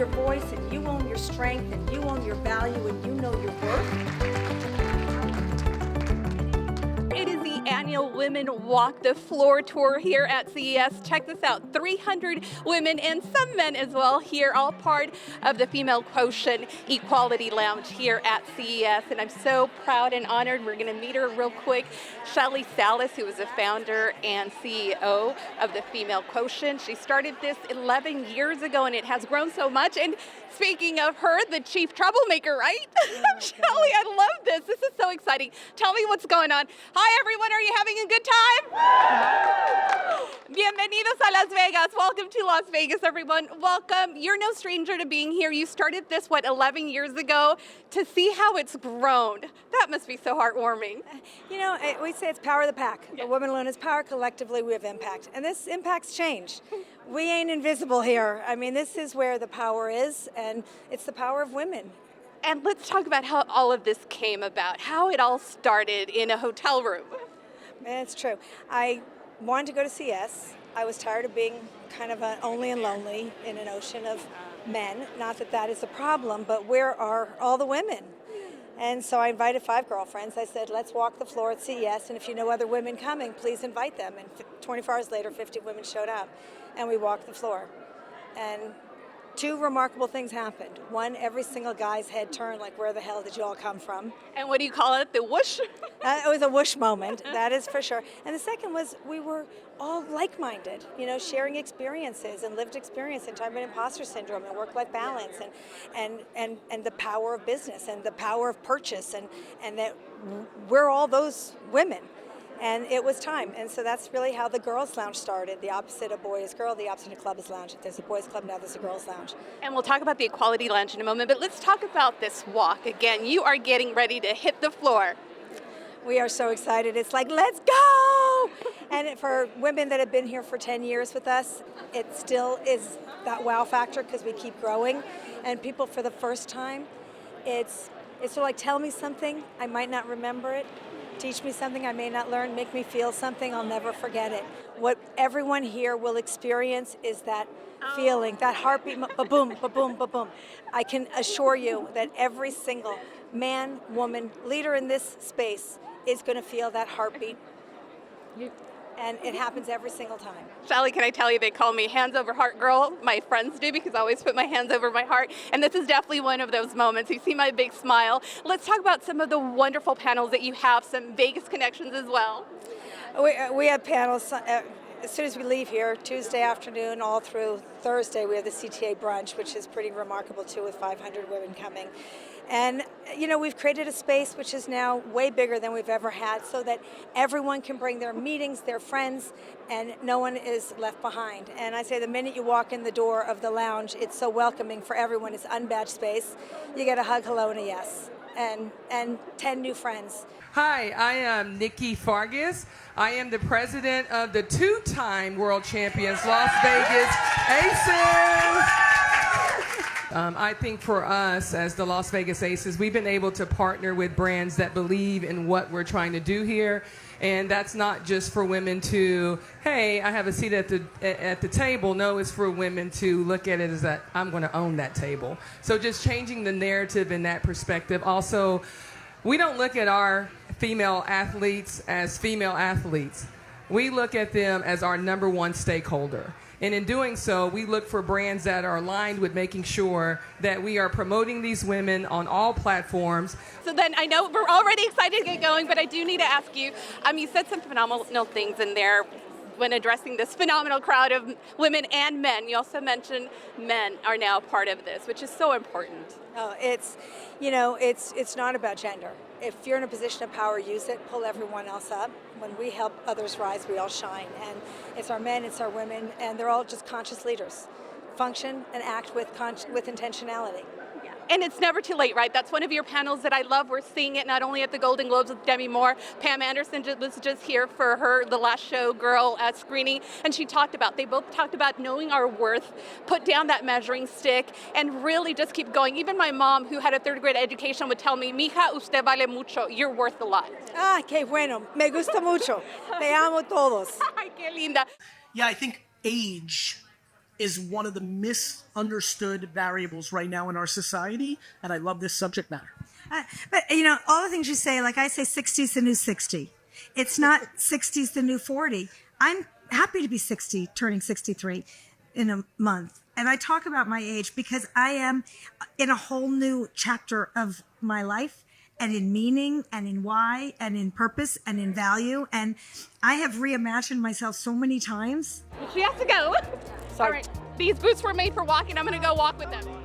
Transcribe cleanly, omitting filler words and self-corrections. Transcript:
your voice and you own your strength and you own your value and you know your worth. It is the annual Women Walk the Floor tour here at CES. Check this out, 300 women and some men as well here, all part of the Female Quotient Equality Lounge here at CES. And I'm so proud and honored. We're gonna meet her real quick. Shelly Salas, who is the founder and CEO of the Female Quotient. She started this 11 years ago and it has grown so much. And speaking of her, the chief troublemaker, right? Oh Shelly, I love this. This is so exciting. Tell me what's going on. Hi everyone, are you having a good time? Bienvenidos a Las Vegas. Welcome to Las Vegas, everyone. Welcome. You're no stranger to being here. You started this, 11 years ago? To see how it's grown, that must be so heartwarming. You know, we say it's power of the pack. Yeah. The women alone is power. Collectively, we have impact. And this impact's change. We ain't invisible here. I mean, this is where the power is, and it's the power of women. And let's talk about how all of this came about, how it all started in a hotel room. It's true. I wanted to go to CES. I was tired of being kind of only and lonely in an ocean of men. Not that that is a problem, but where are all the women? And so I invited 5 girlfriends. I said, let's walk the floor at CES, and if you know other women coming, please invite them. And 24 hours later, 50 women showed up, and we walked the floor. And 2 remarkable things happened. One, every single guy's head turned like, where the hell did you all come from? And what do you call it, the whoosh? It was a whoosh moment, that is for sure. And the second was we were all like-minded, you know, sharing experiences and lived experience and talking about imposter syndrome and work-life balance and the power of business and the power of purchase and that we're all those women. And it was time. And so that's really how the Girls Lounge started. The opposite of boy is girl, the opposite of club is lounge. If there's a boys club, now there's a girls lounge. And we'll talk about the Equality Lounge in a moment, but let's talk about this walk. Again, you are getting ready to hit the floor. We are so excited. It's like, let's go! And for women that have been here for 10 years with us, it still is that wow factor because we keep growing. And people for the first time, it's sort of like, tell me something, I might not remember it. Teach me something I may not learn, make me feel something, I'll never forget it. What everyone here will experience is that feeling, that heartbeat, ba-boom, ba-boom, ba-boom. I can assure you that every single man, woman, leader in this space is going to feel that heartbeat. And it happens every single time. Shelly, can I tell you, they call me hands over heart girl. My friends do, because I always put my hands over my heart. And this is definitely one of those moments. You see my big smile. Let's talk about some of the wonderful panels that you have, some Vegas connections as well. We have panels as soon as we leave here, Tuesday afternoon all through Thursday. We have the CTA brunch, which is pretty remarkable too, with 500 women coming. And you know, we've created a space which is now way bigger than we've ever had, so that everyone can bring their meetings, their friends, and no one is left behind. And I say the minute you walk in the door of the lounge, it's so welcoming for everyone. It's unbadged space. You get a hug, hello, and a yes. And 10 new friends. Hi, I am Nikki Fargas. I am the president of the 2-time world champions Las Vegas Aces. I think for us as the Las Vegas Aces, we've been able to partner with brands that believe in what we're trying to do here. And that's not just for women to, hey, I have a seat at the table. No, it's for women to look at it as that I'm going to own that table. So just changing the narrative in that perspective. Also, we don't look at our female athletes as female athletes. We look at them as our #1 stakeholder. And in doing so, we look for brands that are aligned with making sure that we are promoting these women on all platforms. So then I know we're already excited to get going, but I do need to ask you, you said some phenomenal things in there when addressing this phenomenal crowd of women and men. You also mentioned men are now part of this, which is so important. Oh, it's not about gender. If you're in a position of power, use it, pull everyone else up. When we help others rise, we all shine. And it's our men, it's our women, and they're all just conscious leaders. Function and act with intentionality. Yeah. And it's never too late, right? That's one of your panels that I love. We're seeing it not only at the Golden Globes with Demi Moore. Pam Anderson was just here for the last show girl screening, and they both talked about knowing our worth, put down that measuring stick, and really just keep going. Even my mom, who had a 3rd grade education, would tell me, mija, usted vale mucho. You're worth a lot. Ah, qué bueno. Me gusta mucho. Te amo todos. Ay, qué linda. Yeah, I think age is one of the misunderstood variables right now in our society, and I love this subject matter. But, all the things you say, like I say 60's the new 60. It's not 60's the new 40. I'm happy to be 60, turning 63 in a month. And I talk about my age because I am in a whole new chapter of my life, and in meaning and in why and in purpose and in value. And I have reimagined myself so many times. She has to go. Sorry. All right. These boots were made for walking. I'm going to go walk with them.